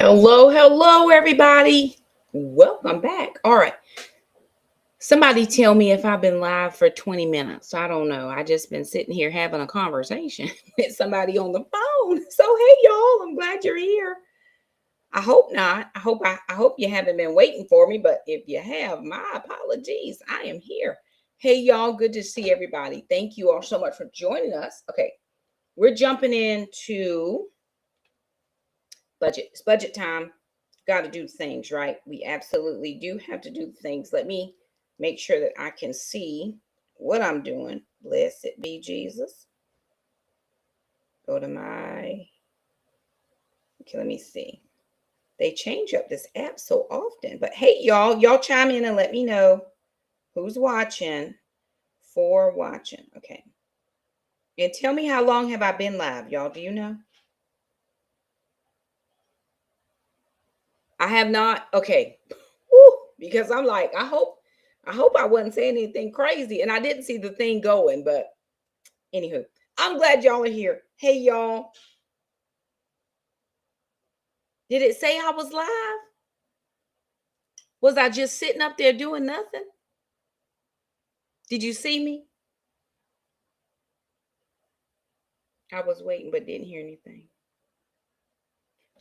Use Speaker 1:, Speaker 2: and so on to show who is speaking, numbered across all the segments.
Speaker 1: Hello, everybody. Welcome back. All right. Somebody tell me if I've been live for 20 minutes. I don't know. I just been sitting here having a conversation with somebody on the phone. So hey y'all, I'm glad you're here. I hope not. I hope you haven't been waiting for me, but if you have, my apologies. I am here. Hey y'all, good to see everybody. Thank you all so much for joining us. Okay. We're jumping into budget. It's budget time. Got to do things, right? We absolutely do have to do things. Let me make sure that I can see what I'm doing. Blessed be Jesus. Go to my, okay, let me see. They change up this app so often. But hey, y'all chime in and let me know who's watching for watching. Okay. And tell me how long have I been live, y'all? Do you know? I have not. Okay. Woo, because I'm like, I hope I wasn't saying anything crazy. And I didn't see the thing going, but anywho, I'm glad y'all are here. Hey y'all. Did it say I was live? Was I just sitting up there doing nothing? Did you see me? I was waiting but didn't hear anything.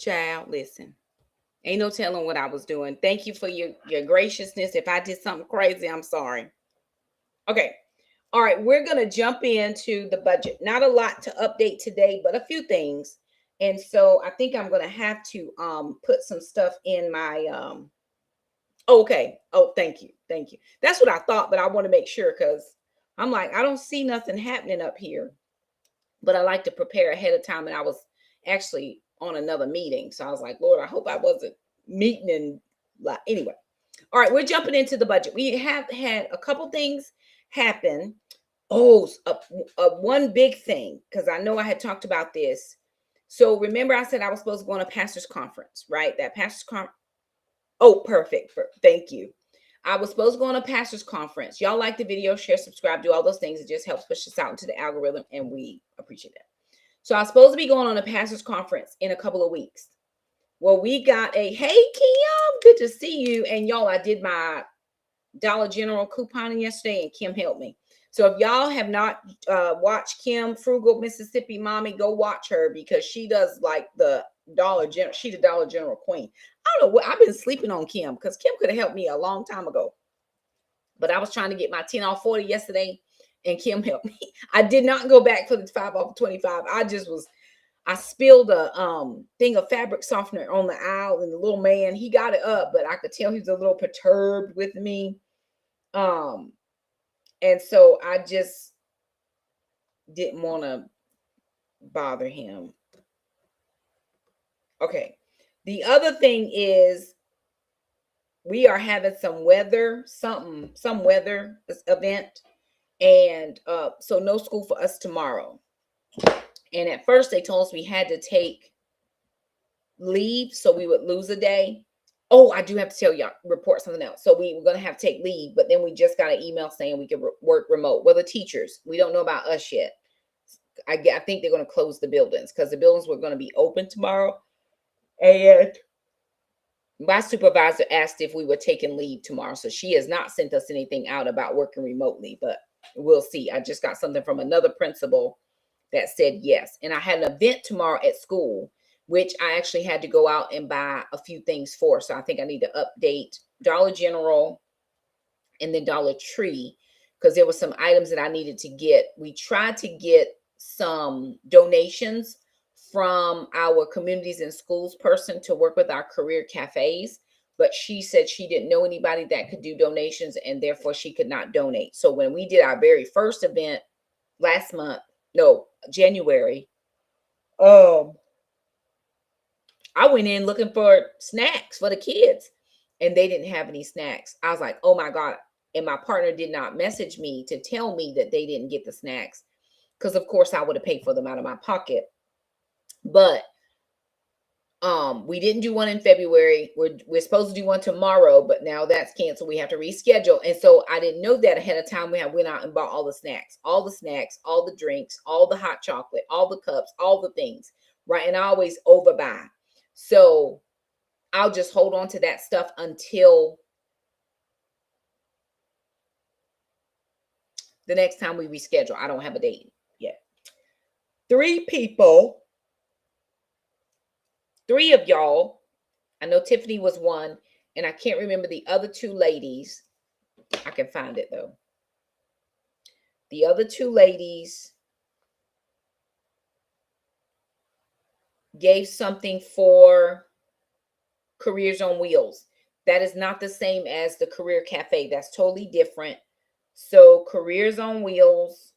Speaker 1: Child, listen. Ain't no telling what I was doing. Thank you for your graciousness. If I did something crazy, I'm sorry. Okay. All right, we're going to jump into the budget. Not a lot to update today, but a few things. And so I think I'm going to have to put some stuff in my okay. Oh, thank you. Thank you. That's what I thought, but I want to make sure cuz I'm like I don't see nothing happening up here. But I like to prepare ahead of time and I was actually on another meeting. So I was like, Lord, I hope I wasn't meeting and like anyway. All right, we're jumping into the budget. We have had a couple things happen. Oh, one big thing, because I know I had talked about this. So remember, I said I was supposed to go on a pastor's conference, right? That pastor's conference. Oh, perfect. Thank you. I was supposed to go on a pastor's conference. Y'all like the video, share, subscribe, do all those things. It just helps push us out into the algorithm, and we appreciate that. So I was supposed to be going on a pastor's conference in a couple of weeks. Well, we got a hey Kim, good to see you. And y'all, I did my Dollar General couponing yesterday, and Kim helped me. So if y'all have not watched Kim, Frugal Mississippi Mommy, go watch her because she does like the Dollar General. She's the Dollar General queen. I don't know what I've been sleeping on Kim because Kim could have helped me a long time ago. But I was trying to get my 10 off 40 yesterday, and Kim helped me. I did not go back for the 5 off 25. I spilled a thing of fabric softener on the aisle, and the little man, he got it up, but I could tell he was a little perturbed with me. And so I just didn't want to bother him. Okay. The other thing is we are having some weather event. And so no school for us tomorrow. And at first they told us we had to take leave so we would lose a day. Oh, I do have to tell y'all, report something else. So we were going to have to take leave, but then we just got an email saying we could work remote. Well, the teachers, we don't know about us yet. I think they're going to close the buildings because the buildings were going to be open tomorrow. And my supervisor asked if we were taking leave tomorrow. So she has not sent us anything out about working remotely, but we'll see. I just got something from another principal that said yes. And I had an event tomorrow at school, which I actually had to go out and buy a few things for. So I think I need to update Dollar General and then Dollar Tree because there were some items that I needed to get. We tried to get some donations from our communities and schools person to work with our career cafes, but she said she didn't know anybody that could do donations and therefore she could not donate. So when we did our very first event January, I went in looking for snacks for the kids and they didn't have any snacks. I was like, oh my God. And my partner did not message me to tell me that they didn't get the snacks because of course I would have paid for them out of my pocket. But we didn't do one in February. We're supposed to do one tomorrow, but now that's canceled. We have to reschedule. And so I didn't know that ahead of time. We went out and bought all the snacks, all the drinks, all the hot chocolate, all the cups, all the things, right? And I always overbuy. So I'll just hold on to that stuff until the next time we reschedule. I don't have a date yet. 3 of y'all. I know Tiffany was one, and I can't remember the other 2 ladies. I can find it though. The other 2 ladies gave something for Careers on Wheels. That is not the same as the Career Cafe. That's totally different. So Careers on Wheels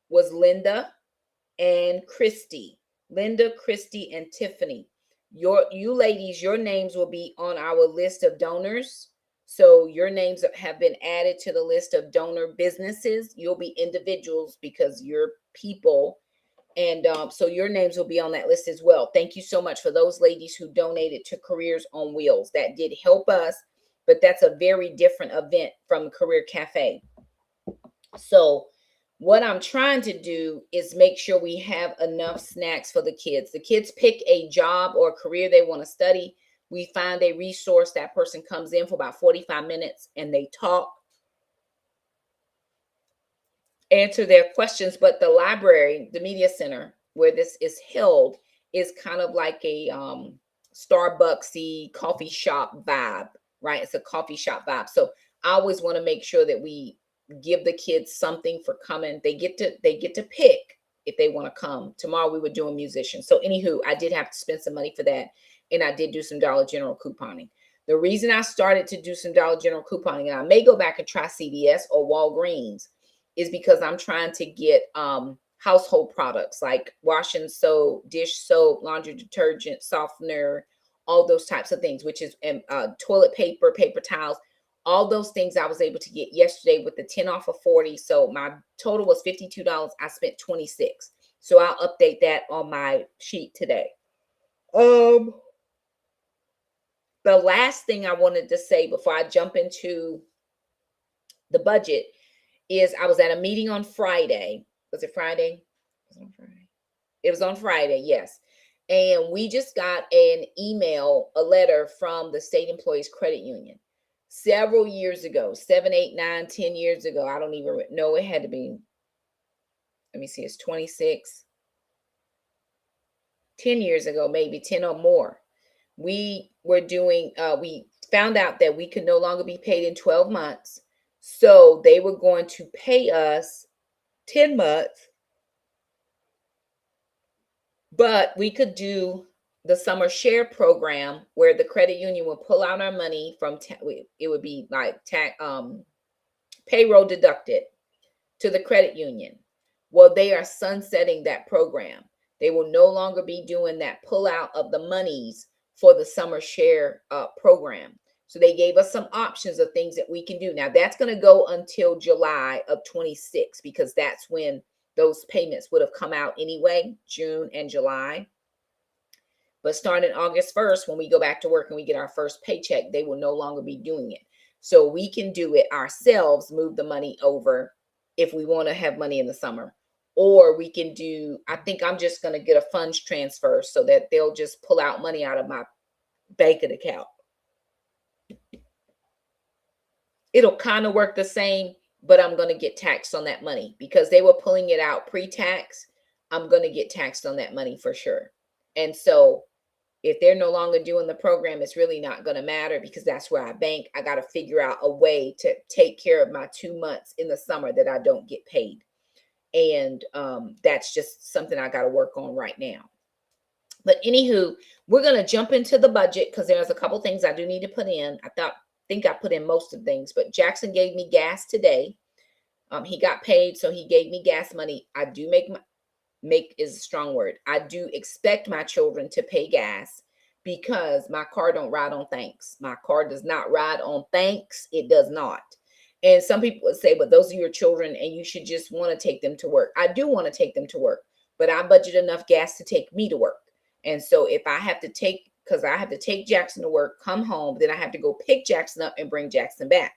Speaker 1: was Linda and Christy. Linda, Christy, and Tiffany. You ladies, your names will be on our list of donors. So your names have been added to the list of donor businesses. You'll be individuals because you're people. And so your names will be on that list as well. Thank you so much for those ladies who donated to Careers on Wheels. That did help us, but that's a very different event from Career Cafe. So what I'm trying to do is make sure we have enough snacks for the kids. The kids pick a job or career they want to study. We find a resource. That person comes in for about 45 minutes and they talk, answer their questions. But the library, the media center where this is held, is kind of like a Starbucksy coffee shop vibe, right? It's a coffee shop vibe. So I always want to make sure that we give the kids something for coming. They get to pick if they want to come. Tomorrow we were doing musicians. So anywho, I did have to spend some money for that, and I did do some Dollar General couponing. The reason I started to do some Dollar General couponing, and I may go back and try CVS or Walgreens, is because I'm trying to get household products like washing soap, dish soap, laundry detergent, softener, all those types of things, which is toilet paper, paper towels. All those things I was able to get yesterday with the 10 off of 40. So my total was $52. I spent $26. So I'll update that on my sheet today. The last thing I wanted to say before I jump into the budget is I was at a meeting on Friday. Was it Friday? Was it on Friday? It was on Friday, yes. And we just got an email, a letter from the State Employees Credit Union. Several years ago, 7, 8, 9, 10 years ago, I don't even know, it had to be, let me see, it's 26, 10 years ago, maybe 10 or more. We were doing, we found out that we could no longer be paid in 12 months. So they were going to pay us 10 months, but we could do the summer share program where the credit union will pull out our money from, it would be like payroll deducted to the credit union. Well, they are sunsetting that program. They will no longer be doing that pull out of the monies for the summer share program. So they gave us some options of things that we can do. Now that's going to go until July of 26 because that's when those payments would have come out anyway, June and July. But starting August 1st, when we go back to work and we get our first paycheck, they will no longer be doing it. So we can do it ourselves, move the money over if we want to have money in the summer. Or we can do, I think I'm just going to get a funds transfer so that they'll just pull out money out of my banking account. It'll kind of work the same, but I'm going to get taxed on that money because they were pulling it out pre-tax. I'm going to get taxed on that money for sure. And so if they're no longer doing the program, it's really not going to matter because that's where I bank. I got to figure out a way to take care of my 2 months in the summer that I don't get paid. And that's just something I got to work on right now. But anywho, we're going to jump into the budget because there's a couple things I do need to put in. think I put in most of the things, but Jackson gave me gas today. He got paid, so he gave me gas money. I do make is a strong word. I do expect my children to pay gas because my car don't ride on thanks. My car does not ride on thanks. It does not. And some people would say, but those are your children and you should just want to take them to work. I do want to take them to work, but I budget enough gas to take me to work. And so if I have to take, because I have to take Jackson to work, come home, then I have to go pick Jackson up and bring Jackson back.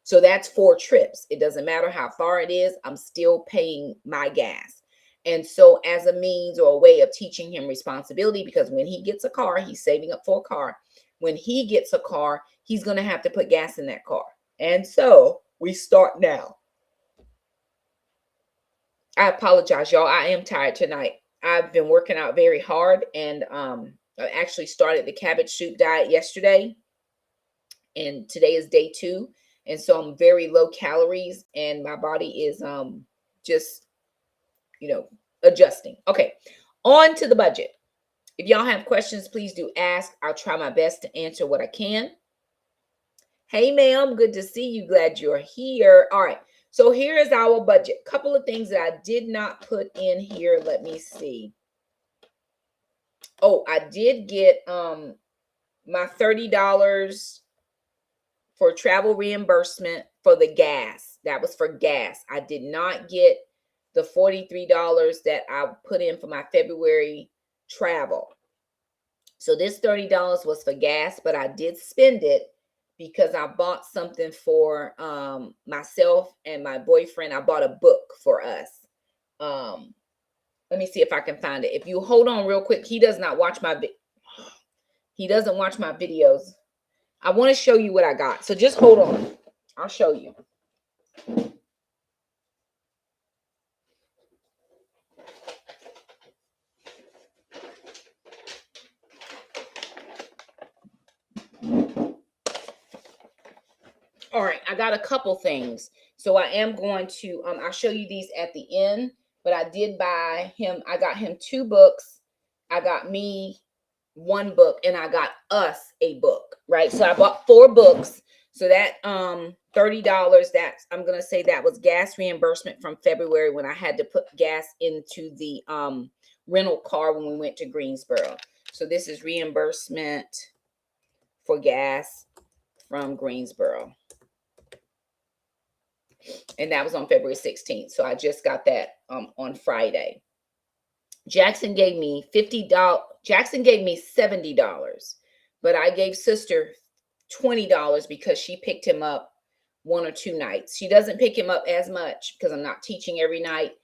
Speaker 1: So that's 4 trips. It doesn't matter how far it is. I'm still paying my gas. And so as a means or a way of teaching him responsibility, because when he gets a car, he's saving up for a car. when he gets a car, he's going to have to put gas in that car. And so we start now. I apologize, y'all. I am tired tonight. I've been working out very hard, and I actually started the cabbage soup diet yesterday, and today is day 2. And so I'm very low calories, and my body is just, adjusting. Okay, on to the budget. If y'all have questions, please do ask. I'll try my best to answer what I can. Hey, ma'am, good to see you. Glad you're here. All right, so here is our budget. Couple of things that I did not put in here. Let me see. Oh, I did get my $30 for travel reimbursement for the gas. That was for gas. I did not get the $43 that I put in for my February travel. So this $30 was for gas, but I did spend it because I bought something for myself and my boyfriend. I bought a book for us. Let me see if I can find it. If you hold on real quick, he doesn't watch my videos. I want to show you what I got. So just hold on. I'll show you. All right, I got a couple things. So I am going to, I'll show you these at the end, but I did buy him, I got him 2 books. I got me 1 book, and I got us a book, right? So I bought 4 books. So that $30, that's, I'm going to say that was gas reimbursement from February when I had to put gas into the rental car when we went to Greensboro. So this is reimbursement for gas from Greensboro. And that was on February 16th. So I just got that on Friday. Jackson gave me $50. Jackson gave me $70, but I gave sister $20 because she picked him up 1 or 2 nights. She doesn't pick him up as much because I'm not teaching every night.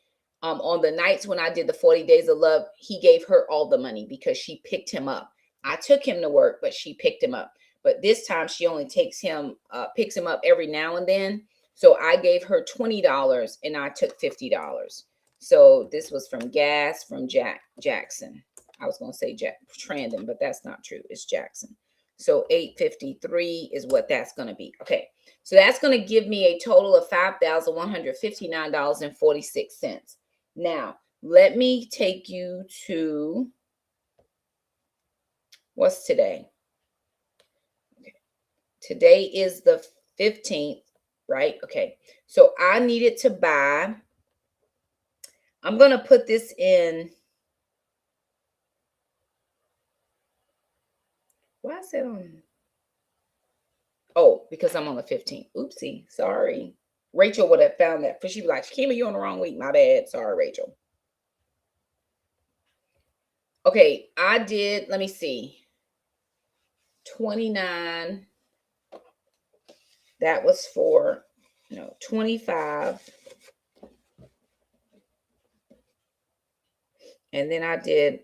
Speaker 1: On the nights when I did the 40 Days of Love, he gave her all the money because she picked him up. I took him to work, but she picked him up. But this time she only picks him up every now and then. So I gave her $20 and I took $50. So this was from gas from Jackson. I was going to say Trandon, but that's not true. It's Jackson. So $853 is what that's going to be. Okay. So that's going to give me a total of $5,159.46. Now, let me take you to, what's today? Okay. Today is the 15th, right? Okay. So I needed to buy, I'm going to put this in. Why is it on? Oh, because I'm on the 15th. Oopsie. Sorry. Rachel would have found that. But she'd be like, Shakima, you on the wrong week. My bad. Sorry, Rachel. Okay. I did, let me see. 29. That was for, 25. And then I did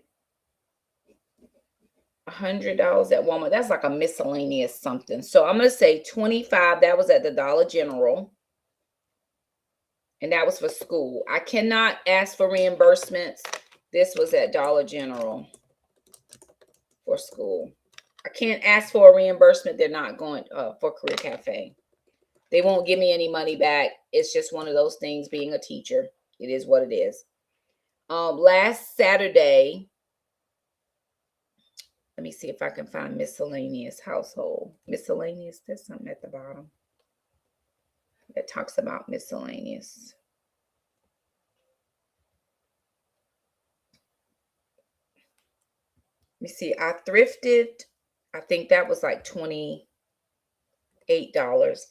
Speaker 1: $100 at Walmart. That's like a miscellaneous something. So I'm going to say 25. That was at the Dollar General. And that was for school. I cannot ask for reimbursements. This was at Dollar General for school. I can't ask for a reimbursement. They're not going for Career Cafe. They won't give me any money back. It's just one of those things being a teacher. It is what it is. Last Saturday, let me see if I can find miscellaneous household. Miscellaneous, there's something at the bottom that talks about miscellaneous. Let me see, I thrifted. I think that was like $28.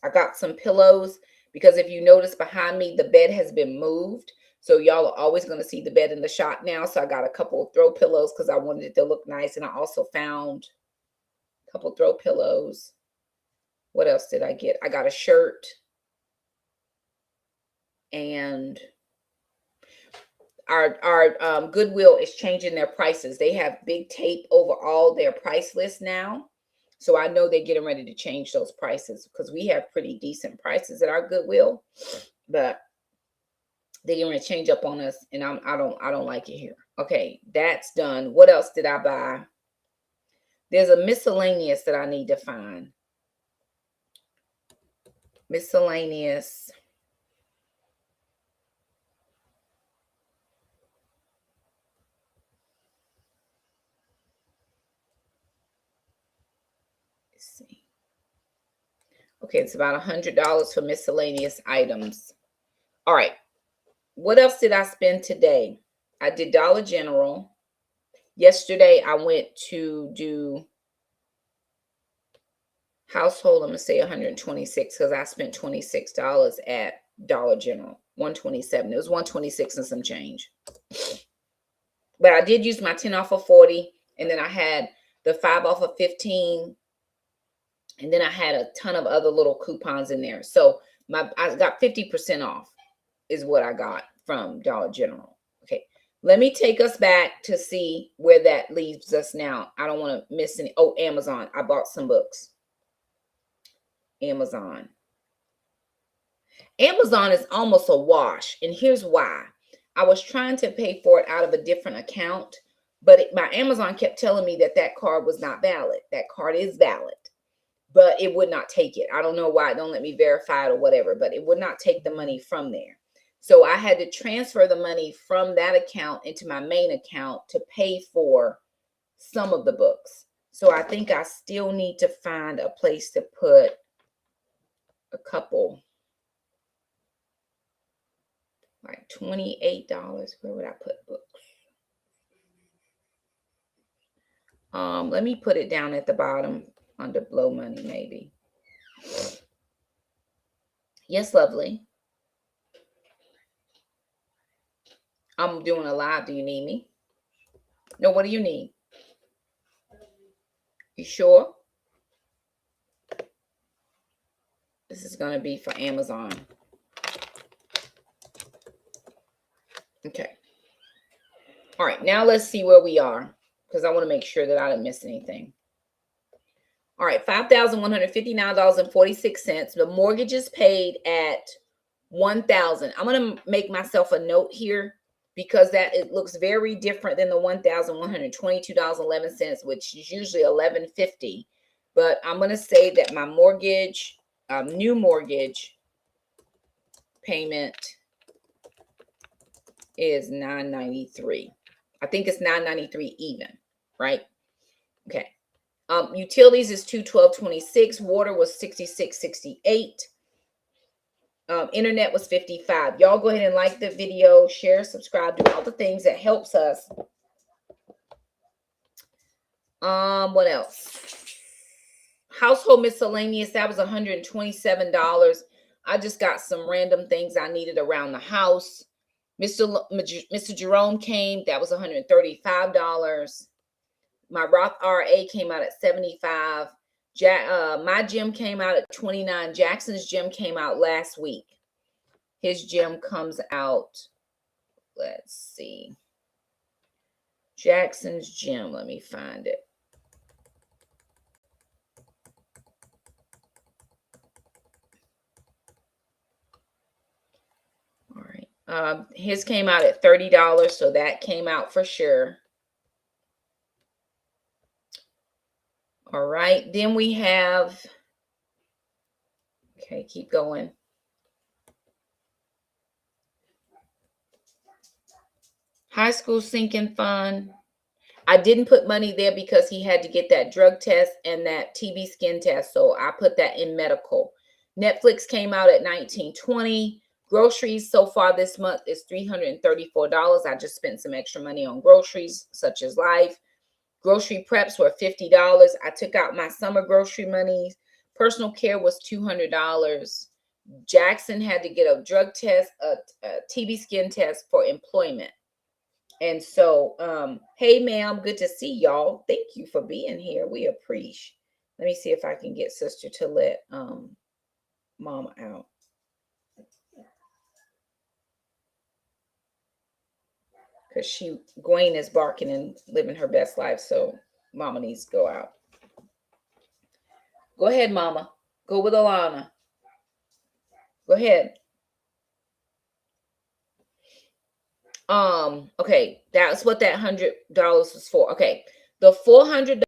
Speaker 1: I got some pillows because if you notice behind me, the bed has been moved. So y'all are always going to see the bed in the shot now. So I got a couple of throw pillows because I wanted it to look nice. And I also found a couple throw pillows. What else did I get? I got a shirt. And our Goodwill is changing their prices. They have big tape over all their price lists now. So I know they're getting ready to change those prices because we have pretty decent prices at our Goodwill, but they're going to change up on us, and I don't like it here. Okay, that's done. What else did I buy? There's a miscellaneous that I need to find. Miscellaneous. Let's see. Okay, it's about $100 for miscellaneous items. All right. What else did I spend today? I did Dollar General. Yesterday, I went to do household. I'm going to say 126 because I spent $26 at Dollar General. 127. It was 126 and some change. But I did use my 10 off of 40. And then I had the 5 off of 15. And then I had a ton of other little coupons in there. So I got 50% off is what I got from Dollar General. Okay. Let me take us back to see where that leaves us now. I don't want to miss any. Oh, Amazon. I bought some books. Amazon. Amazon is almost a wash. And here's why. I was trying to pay for it out of a different account, but my Amazon kept telling me that card was not valid. That card is valid, but it would not take it. I don't know why it don't let me verify it or whatever, but it would not take the money from there. So I had to transfer the money from that account into my main account to pay for some of the books. So I think I still need to find a place to put a couple, like $28. Where would I put books? Let me put it down at the bottom under blow money, maybe. Yes, lovely. I'm doing a live. Do you need me? No, what do you need? You sure? This is going to be for Amazon. Okay. All right. Now let's see where we are because I want to make sure that I didn't miss anything. All right. $5,159.46. The mortgage is paid at $1,000. I'm going to make myself a note here because it looks very different than the $1,122.11, which is usually $1,150. But I'm going to say that my mortgage, new mortgage payment is $993. I think it's $993 even, right? Okay. Utilities is $212.26. Water was $66.68. Internet was $55. Y'all go ahead and like the video, share, subscribe, do all the things that helps us. What else? Household miscellaneous, that was $127. I just got some random things I needed around the house. Mr. Jerome came, that was $135. My Roth RA came out at $75. My gym came out at $29. Jackson's gym came out last week. His gym comes out, let's see. Jackson's gym, let me find it. All right. His came out at $30, so that came out for sure. All right. Then we have, okay, keep going. High school sinking fund. I didn't put money there because he had to get that drug test and that TB skin test, so I put that in medical. Netflix came out at $19.20. Groceries so far this month is $334. I just spent some extra money on groceries, such as life. Grocery preps were $50. I took out my summer grocery money. Personal care was $200. Jackson had to get a drug test, a TB skin test for employment. And so, hey, ma'am, good to see y'all. Thank you for being here. We appreciate. Let me see if I can get sister to let mama out. Because Gwen is barking and living her best life, so mama needs to go out. Go ahead, Mama. Go with Alana. Go ahead. Okay, that's what that $100 was for. Okay, the $400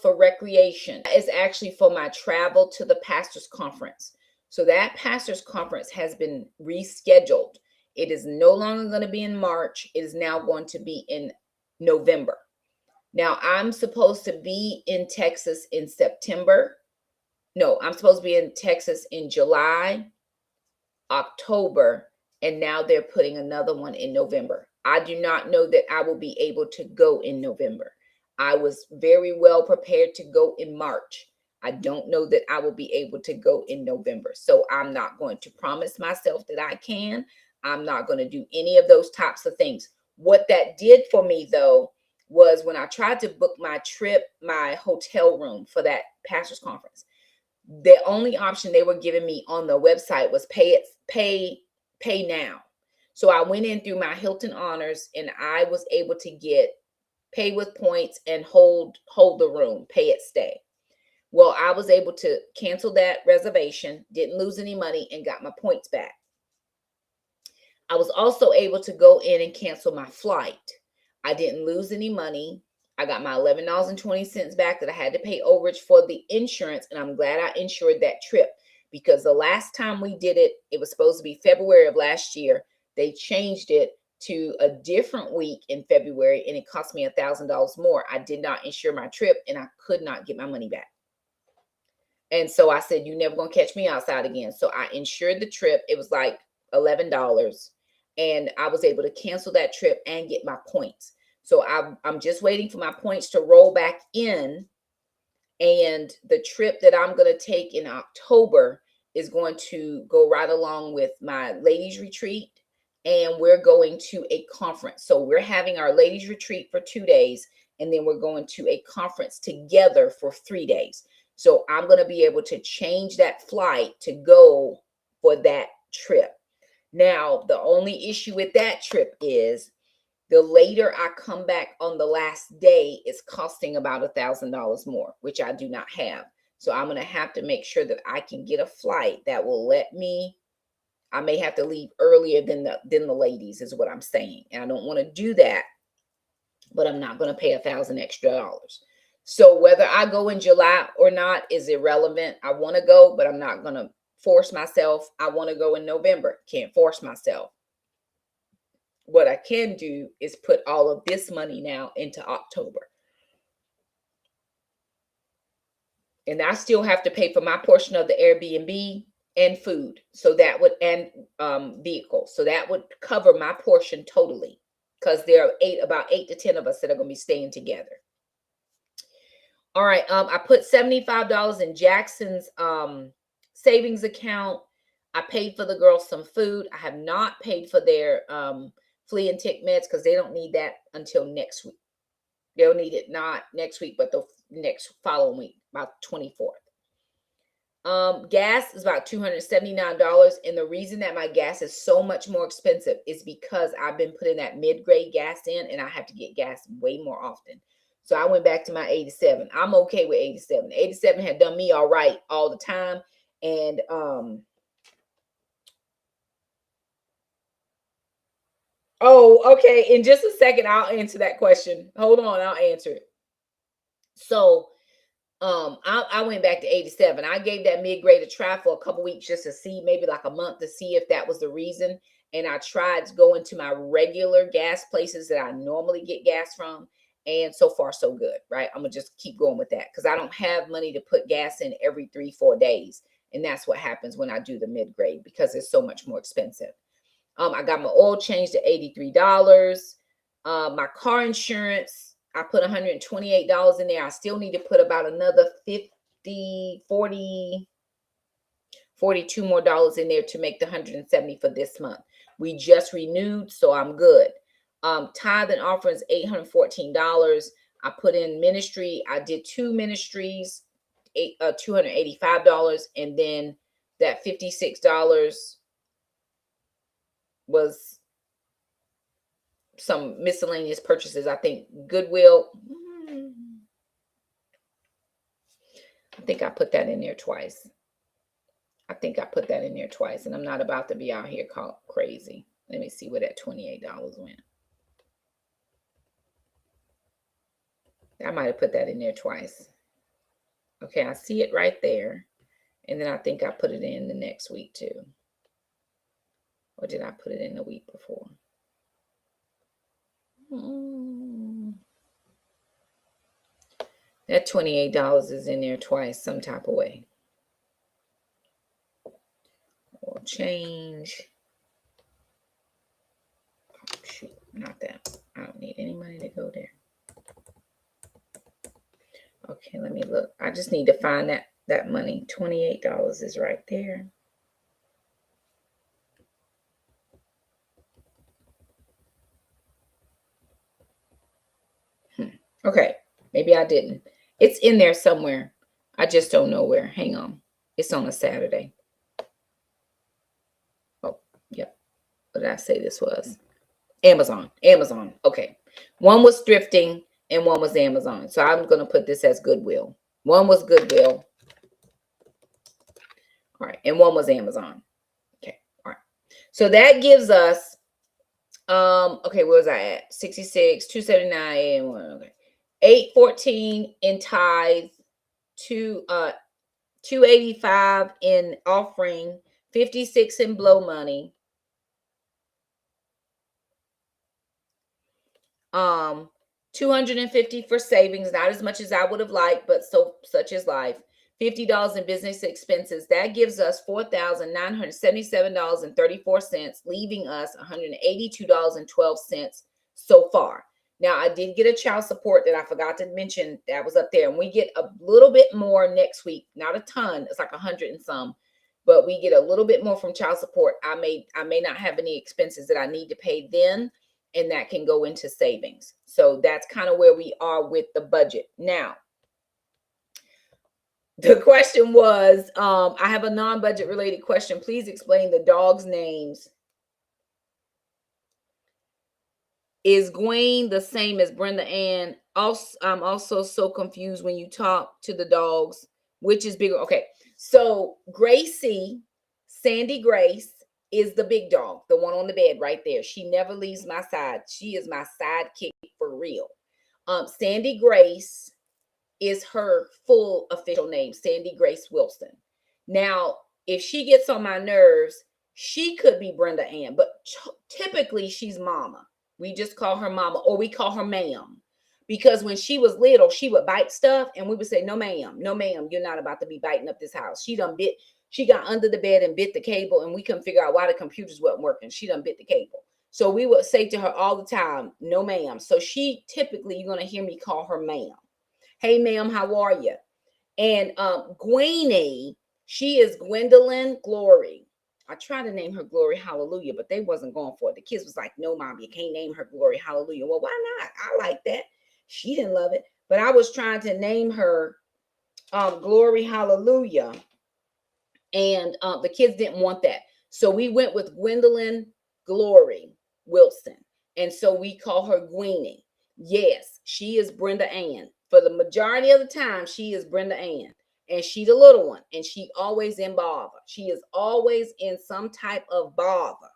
Speaker 1: for recreation is actually for my travel to the pastor's conference. So that pastor's conference has been rescheduled. It is no longer going to be in March. It is now going to be in November. Now, I'm supposed to be in Texas in September. No, I'm supposed to be in Texas in July, October, and now they're putting another one in November. I do not know that I will be able to go in November. I was very well prepared to go in March. I don't know that I will be able to go in November. So I'm not going to promise myself that I can. I'm not going to do any of those types of things. What that did for me, though, was when I tried to book my trip, my hotel room for that pastor's conference, the only option they were giving me on the website was pay now. So I went in through my Hilton Honors and I was able to get pay with points and hold the room, pay it, stay. Well, I was able to cancel that reservation, didn't lose any money, and got my points back. I was also able to go in and cancel my flight. I didn't lose any money. I got my $11.20 back that I had to pay overage for the insurance, and I'm glad I insured that trip because the last time we did it, it was supposed to be February of last year. They changed it to a different week in February, and it cost me $1,000 more. I did not insure my trip, and I could not get my money back. And so I said, you're never going to catch me outside again. So I insured the trip. It was like $11. And I was able to cancel that trip and get my points. So I'm just waiting for my points to roll back in. And the trip that I'm going to take in October is going to go right along with my ladies retreat. And we're going to a conference. So we're having our ladies retreat for 2 days. And then we're going to a conference together for 3 days. So I'm going to be able to change that flight to go for that trip. Now, the only issue with that trip is the later I come back on the last day, it's costing about $1,000 more, which I do not have. So I'm going to have to make sure that I can get a flight that will let me. I may have to leave earlier than the ladies is what I'm saying. And I don't want to do that, but I'm not going to pay $1,000 extra. So whether I go in July or not is irrelevant. I want to go, but I'm not going to force myself. I want to go in November. Can't force myself. What I can do is put all of this money now into October. And I still have to pay for my portion of the Airbnb and food. So that would, and vehicle. So that would cover my portion totally. Because there are about 8 to 10 of us that are going to be staying together. All right. I put $75 in Jackson's savings account. I paid for the girls some food. I have not paid for their flea and tick meds because they don't need that until next week. They'll need it not next week, but the next following week, about 24th. Gas is about $279. And the reason that my gas is so much more expensive is because I've been putting that mid-grade gas in and I have to get gas way more often. So I went back to my 87. I'm okay with 87. 87 had done me all right all the time. And oh, okay. In just a second, I'll answer that question. Hold on, I'll answer it. So I went back to 87. I gave that mid-grade a try for a couple weeks just to see, maybe like a month, to see if that was the reason. And I tried going to my regular gas places that I normally get gas from. And so far, so good, right? I'm going to just keep going with that because I don't have money to put gas in every 3-4 days. And that's what happens when I do the mid-grade because it's so much more expensive. I got my oil changed to $83. My car insurance, I put $128 in there. I still need to put about another 42 more dollars in there to make the $170 for this month. We just renewed, so I'm good. Tithe and offering is $814. I put in ministry. I did 2 ministries, $285, and then that $56 was some miscellaneous purchases. I think Goodwill. think I put that in there twice. I think I put that in there twice, and I'm not about to be out here called crazy. Let me see where that $28 went. I might have put that in there twice. Okay, I see it right there. And then I think I put it in the next week too. Or did I put it in the week before? That $28 is in there twice, some type of way. Or change. Oh, shoot, not that. I don't need any money to go there. Okay, let me look. I just need to find that money. $28 is right there. Okay, maybe I didn't. It's in there somewhere. I just don't know where. Hang on. It's on a Saturday. Oh, yep. What did I say this was? Amazon. Amazon. Okay. One was thrifting and one was Amazon. So I'm going to put this as Goodwill. One was Goodwill. All right. And one was Amazon. Okay. All right. So that gives us, okay, where was I at? 66, 279, okay. 814 in tithe, 285 in offering, 56 in blow money. 250 for savings, not as much as I would have liked, but such is life. $50 in business expenses. That gives us $4,977.34, leaving us $182.12 so far. Now, I did get a child support that I forgot to mention that was up there, and we get a little bit more next week. Not a ton. It's like 100 and some, but we get a little bit more from child support. I may not have any expenses that I need to pay then, and that can go into savings. So that's kind of where we are with the budget. Now, the question was, I have a non-budget related question. Please explain the dogs' names. Is Gwen the same as Brenda Ann? Also, I'm also so confused when you talk to the dogs, which is bigger. Okay, so Gracie, Sandy Grace, is the big dog, the one on the bed right there. She never leaves my side. She is my sidekick for real. Sandy Grace is her full official name, Sandy Grace Wilson. Now, if she gets on my nerves, she could be Brenda Ann, but typically she's Mama. We just call her Mama, or we call her Ma'am. Because when she was little, she would bite stuff, and we would say, no, ma'am, you're not about to be biting up this house. She got under the bed and bit the cable, and we couldn't figure out why the computers wasn't working. She done bit the cable. So we would say to her all the time, no, ma'am. So she typically, you're going to hear me call her ma'am. Hey, ma'am, how are you? And Gweenie, she is Gwendolyn Glory. I tried to name her Glory Hallelujah, but they wasn't going for it. The kids was like, no, mom, you can't name her Glory Hallelujah. Well, why not? I like that. She didn't love it. But I was trying to name her Glory Hallelujah. And the kids didn't want that. So we went with Gwendolyn Glory Wilson. And so we call her Gweenie. Yes, she is Brenda Ann. For the majority of the time, she is Brenda Ann. And she the little one. And she always in bother. She is always in some type of bother.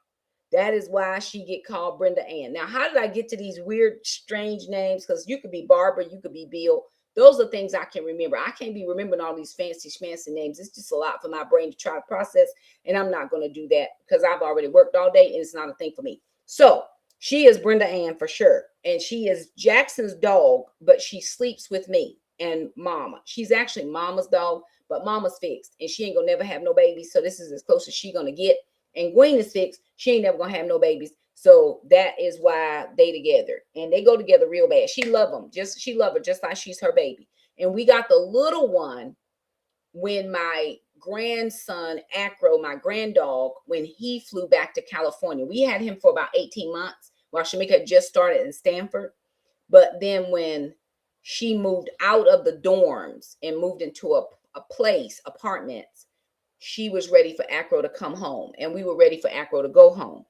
Speaker 1: That is why she get called Brenda Ann. Now, how did I get to these weird, strange names? Because you could be Barbara, you could be Bill. Those are things I can remember. I can't be remembering all these fancy schmancy names. It's just a lot for my brain to try to process. And I'm not going to do that because I've already worked all day and it's not a thing for me. So she is Brenda Ann for sure. And she is Jackson's dog, but she sleeps with me and Mama. She's actually Mama's dog, but Mama's fixed. And she ain't going to never have no babies. So this is as close as she going to get. And Gwen is fixed. She ain't never going to have no babies. So that is why they together. And they go together real bad. She love them. She love her just like she's her baby. And we got the little one when my grandson, Acro, my granddog, when he flew back to California. We had him for about 18 months while Shamika had just started in Stanford. But then when she moved out of the dorms and moved into a place, apartments, she was ready for Acro to come home. And we were ready for Acro to go home.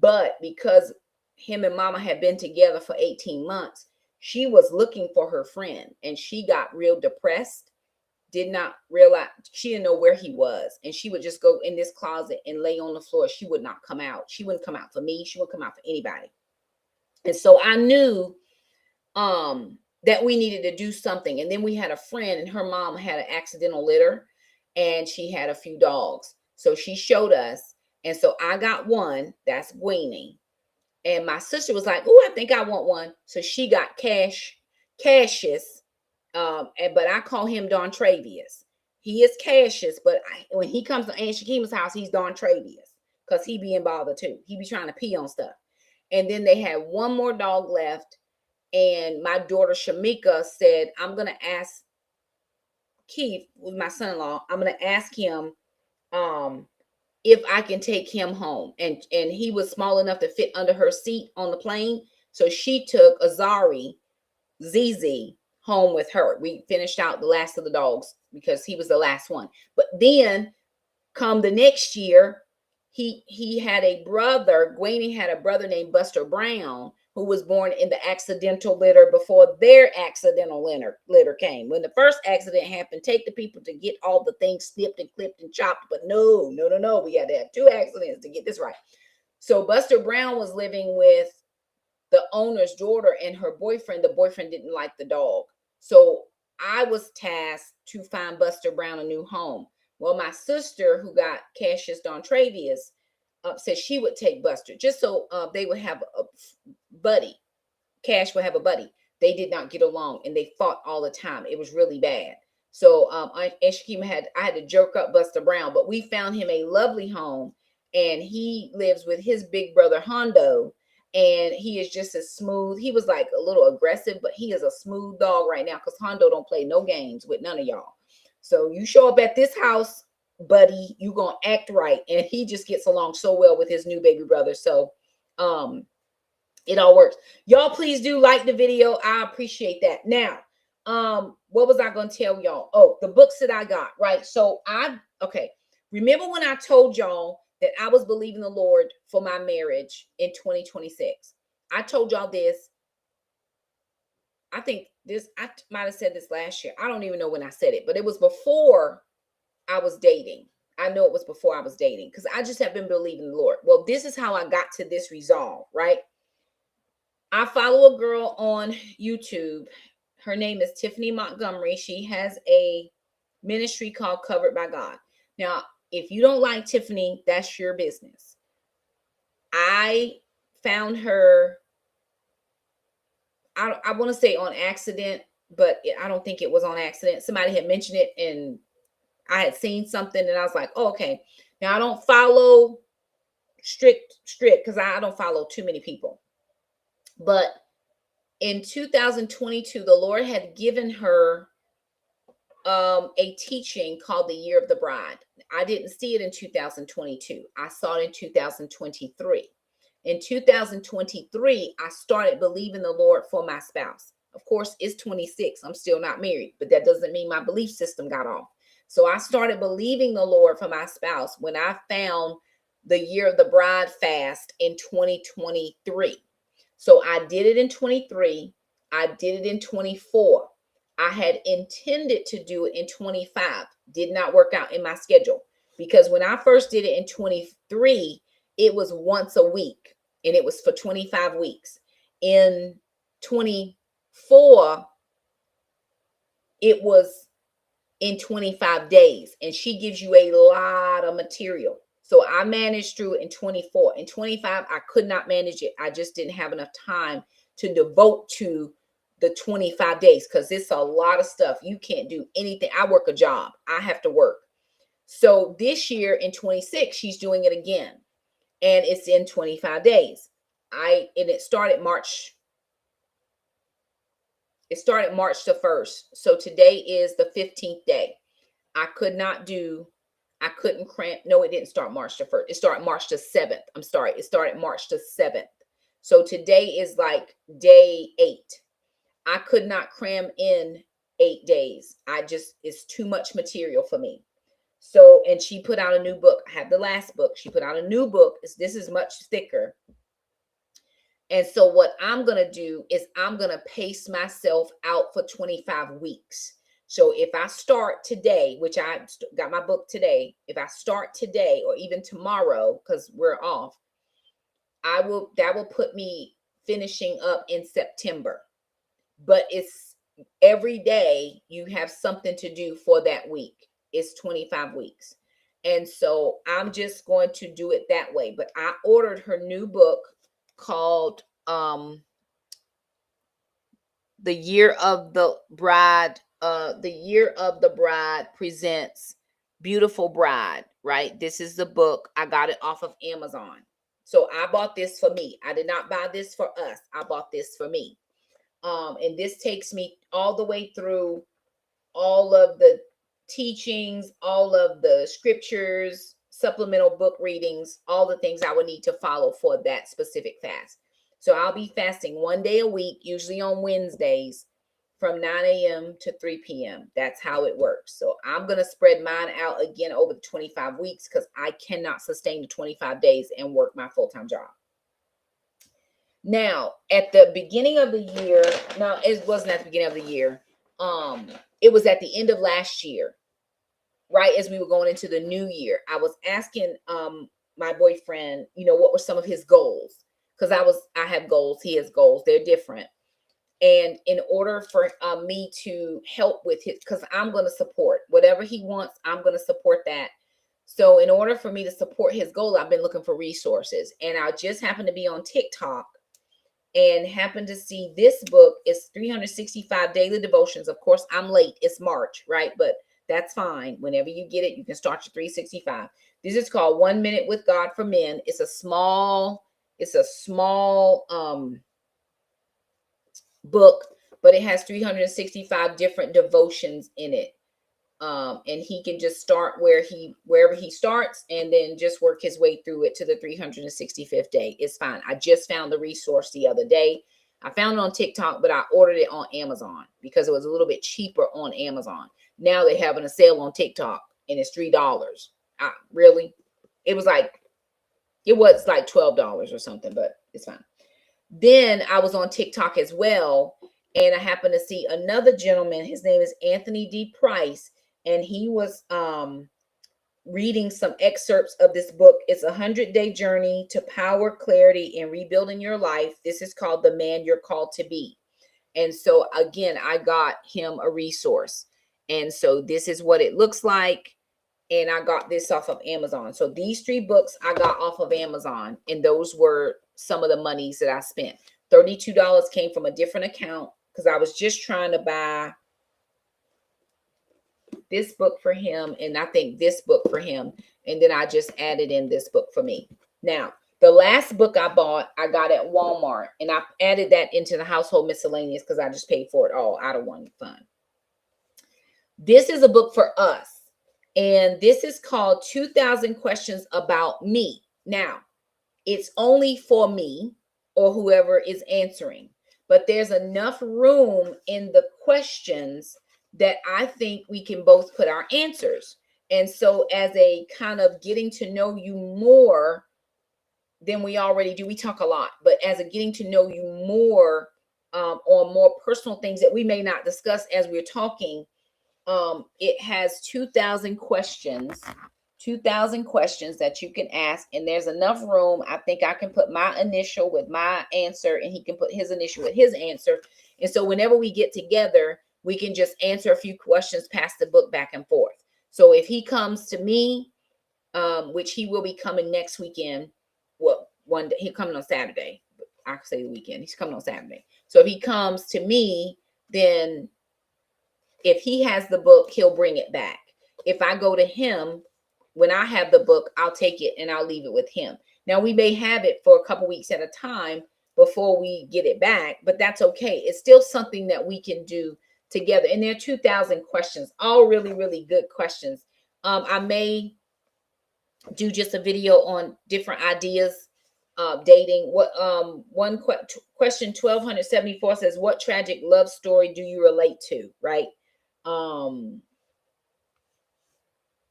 Speaker 1: But because him and Mama had been together for 18 months, she was looking for her friend. And she got real depressed, did not realize, she didn't know where he was. And she would just go in this closet and lay on the floor. She would not come out. She wouldn't come out for me. She wouldn't come out for anybody. And so I knew that we needed to do something. And then we had a friend, and her mom had an accidental litter, and she had a few dogs. So she showed us. And so I got one, that's Weenie. And my sister was like, oh, I think I want one. So she got Cassius. But I call him Don Travius. He is Cassius, but when he comes to Aunt Shakima's house, he's Don Travius, because he be in bother too. He be trying to pee on stuff. And then they had one more dog left. And my daughter Shamika said, I'm going to ask Keith, with my son-in-law, I'm going to ask him if I can take him home. And he was small enough to fit under her seat on the plane. So she took Azari, ZZ, home with her. We finished out the last of the dogs because he was the last one. But then come the next year, he had a brother, Gwenny had a brother named Buster Brown, who was born in the accidental litter before their accidental litter came. When the first accident happened, take the people to get all the things snipped and clipped and chopped. But no. We had to have 2 accidents to get this right. So Buster Brown was living with the owner's daughter and her boyfriend. The boyfriend didn't like the dog. So I was tasked to find Buster Brown a new home. Well, my sister, who got Cassius Don Travius, said she would take Buster just so they would have a buddy. Cash would have a buddy. They did not get along, and they fought all the time. It was really bad. So I had to jerk up Buster Brown, but we found him a lovely home, and he lives with his big brother Hondo, and he is just as smooth. He was like a little aggressive, but he is a smooth dog right now, because Hondo don't play no games with none of y'all. So you show up at this house, buddy, you gonna act right. And he just gets along so well with his new baby brother. So it all works. Y'all, please do like the video. I appreciate that. Now, what was I gonna tell y'all? Oh, the books that I got, right? So remember when I told y'all that I was believing the Lord for my marriage in 2026? I told y'all this. I think I might have said this last year. I don't even know when I said it, but it was before I was dating. I know it was before I was dating, because I just have been believing the Lord. Well, this is how I got to this resolve, right? I follow a girl on YouTube. Her name is Tiffany Montgomery. She has a ministry called Covered by God. Now, if you don't like Tiffany, that's your business. I found her, I want to say on accident, but I don't think it was on accident. Somebody had mentioned it, and I had seen something, and I was like, oh, okay. Now, I don't follow strict, because I don't follow too many people. But in 2022, the Lord had given her a teaching called the Year of the Bride. I didn't see it in 2022. I saw it in 2023. In 2023, I started believing the Lord for my spouse. Of course, it's 26. I'm still not married, but that doesn't mean my belief system got off. So I started believing the Lord for my spouse when I found the Year of the Bride fast in 2023. So I did it in 23. I did it in 24. I had intended to do it in 25. Did not work out in my schedule, because when I first did it in 23, it was once a week, and it was for 25 weeks. In 24, it was in 25 days, and she gives you a lot of material. So I managed through it in 24. In 25, I could not manage it. I just didn't have enough time to devote to the 25 days, because it's a lot of stuff. You can't do anything. I work a job. I have to work. So this year in 26, she's doing it again, and it's in 25 days. It started March. It started March the 1st. So today is the 15th day. I couldn't cramp. No, it didn't start March the 1st. It started March the 7th. I'm sorry. It started March the 7th. So today is like day 8. I could not cram in 8 days. It's too much material for me. So, and she put out a new book. I have the last book. She put out a new book. This is much thicker. And so what I'm going to do is I'm going to pace myself out for 25 weeks. So if I start today, which I got my book today, if I start today or even tomorrow, because we're off, that will put me finishing up in September. But it's every day you have something to do for that week. It's 25 weeks. And so I'm just going to do it that way. But I ordered her new book called The Year of the Bride. The Year of the Bride presents Beautiful Bride, right? This is the book. I got it off of Amazon. So I bought this for me. I did not buy this for us. I bought this for me. And this takes me all the way through all of the teachings, all of the scriptures, supplemental book readings, all the things I would need to follow for that specific fast. So I'll be fasting one day a week, usually on Wednesdays from 9 a.m. to 3 p.m. That's how it works. So I'm going to spread mine out again over the 25 weeks because I cannot sustain the 25 days and work my full-time job. Now, at the beginning of the year, no, it wasn't at the beginning of the year. It was at the end of last year, right as we were going into the new year. I was asking my boyfriend, what were some of his goals? Because I have goals, he has goals, they're different. And in order for me to help with his, because I'm going to support whatever he wants, I'm going to support that. So in order for me to support his goal, I've been looking for resources. And I just happened to be on TikTok and happened to see this book. Is 365 daily devotions. Of course, I'm late. It's March, right? But that's fine. Whenever you get it, you can start your 365. This is called 1 Minute with God for Men. It's a small book, but it has 365 different devotions in it. And he can just start wherever he starts and then just work his way through it to the 365th day. It's fine. I just found the resource the other day. I found it on TikTok, but I ordered it on Amazon because it was a little bit cheaper on Amazon. Now they're having a sale on TikTok and it's $3. Really? It was like $12 or something, but it's fine. Then I was on TikTok as well, and I happened to see another gentleman. His name is Anthony D. Price, and he was reading some excerpts of this book. It's a 100-day journey to power, clarity, and rebuilding your life. This is called The Man You're Called to Be. And so again, I got him a resource. And so this is what it looks like. And I got this off of Amazon. So these 3 books I got off of Amazon, and those were some of the monies that I spent. $32 came from a different account because I was just trying to buy this book for him, and I think this book for him, and then I just added in this book for me. Now, the last book I bought, I got at Walmart, and I added that into the household miscellaneous because I just paid for it all out of one fund. This is a book for us, and this is called 2,000 Questions About Me. Now, it's only for me or whoever is answering, but there's enough room in the questions that I think we can both put our answers. And so as a kind of getting to know you more than we already do, we talk a lot, but as a getting to know you more on more personal things that we may not discuss as we're talking, it has 2,000 questions. 2,000 questions that you can ask, and there's enough room. I think I can put my initial with my answer, and he can put his initial with his answer. And so whenever we get together, we can just answer a few questions, pass the book back and forth. So if he comes to me, which he will be coming next weekend, well, one day he's coming on Saturday. I can say the weekend. He's coming on Saturday. So if he comes to me, then if he has the book, he'll bring it back. If I go to him, when I have the book, I'll take it and I'll leave it with him. Now, we may have it for a couple weeks at a time before we get it back, but that's okay. It's still something that we can do together. And there are 2,000 questions, all really, really good questions. I may do just a video on different ideas, dating. What one question 1274 says, what tragic love story do you relate to? Right.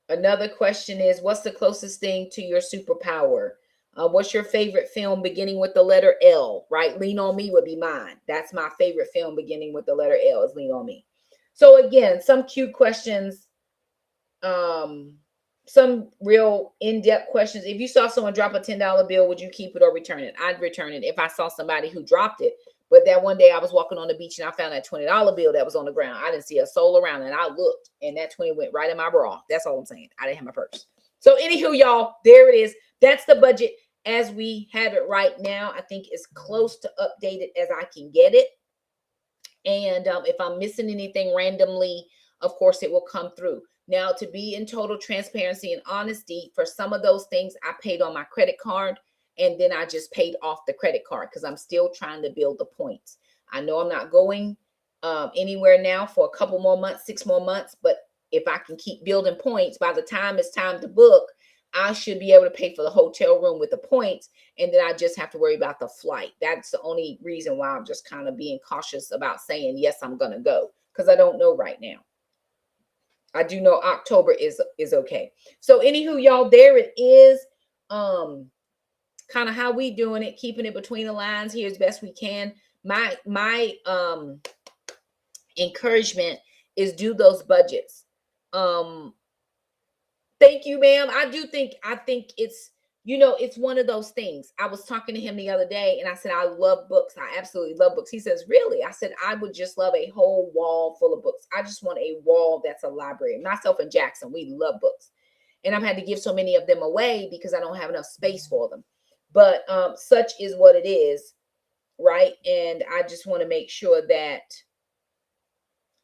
Speaker 1: Another question is, what's the closest thing to your superpower? What's your favorite film beginning with the letter L? Right? Lean on Me would be mine. That's my favorite film beginning with the letter L, is Lean on Me. So again, some cute questions, some real in-depth questions. If you saw someone drop a $10 bill, would you keep it or return it? I'd return it if I saw somebody who dropped it. But that one day I was walking on the beach and I found that $20 bill that was on the ground. I didn't see a soul around, and I looked, and that 20 went right in my bra. That's all I'm saying. I didn't have my purse. So anywho, y'all, there it is. That's the budget as we have it right now. I think it's close to updated as I can get it. And if I'm missing anything randomly, of course, it will come through. Now, to be in total transparency and honesty, for some of those things, I paid on my credit card, and then I just paid off the credit card because I'm still trying to build the points. I know I'm not going anywhere now for a couple more months, 6 more months, but if I can keep building points, by the time it's time to book, I should be able to pay for the hotel room with the points, and then I just have to worry about the flight. That's the only reason why I'm just kind of being cautious about saying, yes, I'm going to go, because I don't know right now. I do know October is okay. So anywho, y'all, there it is. Kind of how we doing it, keeping it between the lines here as best we can. My encouragement is do those budgets. Thank you, ma'am. I think it's, it's one of those things. I was talking to him the other day and I said, I love books. I absolutely love books. He says, really? I said, I would just love a whole wall full of books. I just want a wall that's a library. Myself and Jackson, we love books. And I've had to give so many of them away because I don't have enough space for them. But such is what it is, right? And I just want to make sure that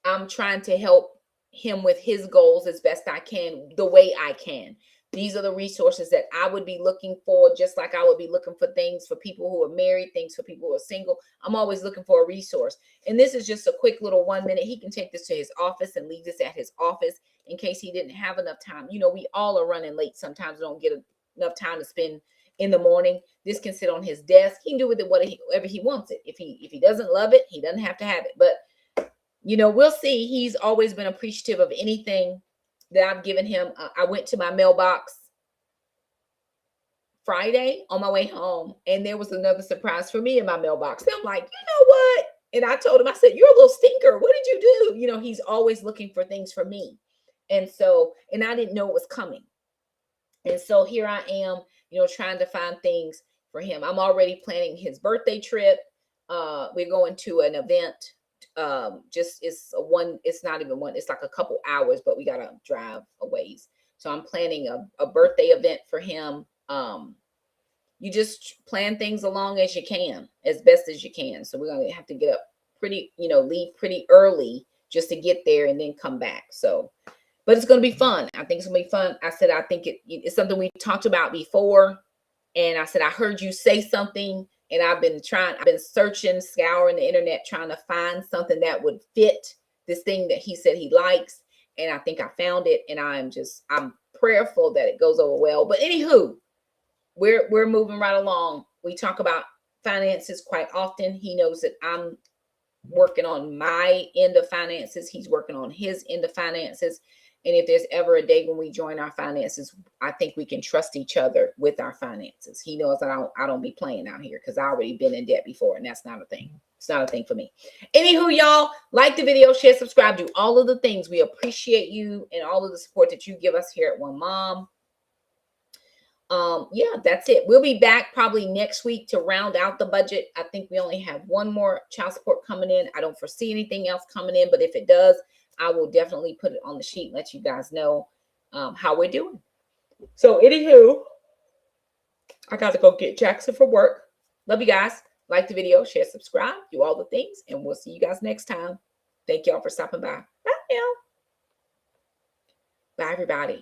Speaker 1: I'm trying to help him with his goals as best I can, the way I can. These are the resources that I would be looking for, just like I would be looking for things for people who are married, things for people who are single. I'm always looking for a resource. And this is just a quick little 1 minute. He can take this to his office and leave this at his office in case he didn't have enough time. We all are running late. Sometimes don't get enough time to spend in the morning. This can sit on his desk. He can do with it whatever he wants it. If he doesn't love it, he doesn't have to have it. But we'll see. He's always been appreciative of anything that I've given him. I went to my mailbox Friday on my way home, and there was another surprise for me in my mailbox. And I'm like, you know what? And I told him, I said, you're a little stinker. What did you do? He's always looking for things for me. And I didn't know it was coming. And so here I am, trying to find things for him. I'm already planning his birthday trip. We're going to an event. It's not even one, it's like a couple hours, but we gotta drive a ways. So I'm planning a birthday event for him. You just plan things along as you can, as best as you can. So we're gonna have to get up leave pretty early just to get there and then come back. So, but it's gonna be fun. I think it's gonna be fun. I said, I think it's something we talked about before. And I said, I heard you say something. And I've been searching, scouring the internet, trying to find something that would fit this thing that he said he likes. And I think I found it. And I'm prayerful that it goes over well. But anywho, we're moving right along. We talk about finances quite often. He knows that I'm working on my end of finances. He's working on his end of finances. And if there's ever a day when we join our finances, I think we can trust each other with our finances. He knows that I don't be playing out here because I already been in debt before, and that's not a thing. It's not a thing for me. Anywho, y'all, like the video, share, subscribe, do all of the things. We appreciate you and all of the support that you give us here at One Mom. Yeah, that's it. We'll be back probably next week to round out the budget. I think we only have one more child support coming in. I don't foresee anything else coming in, but if it does, I will definitely put it on the sheet and let you guys know how we're doing. So anywho, I got to go get Jackson for work. Love you guys. Like the video, share, subscribe, do all the things, and we'll see you guys next time. Thank y'all for stopping by. Bye now. Bye, everybody.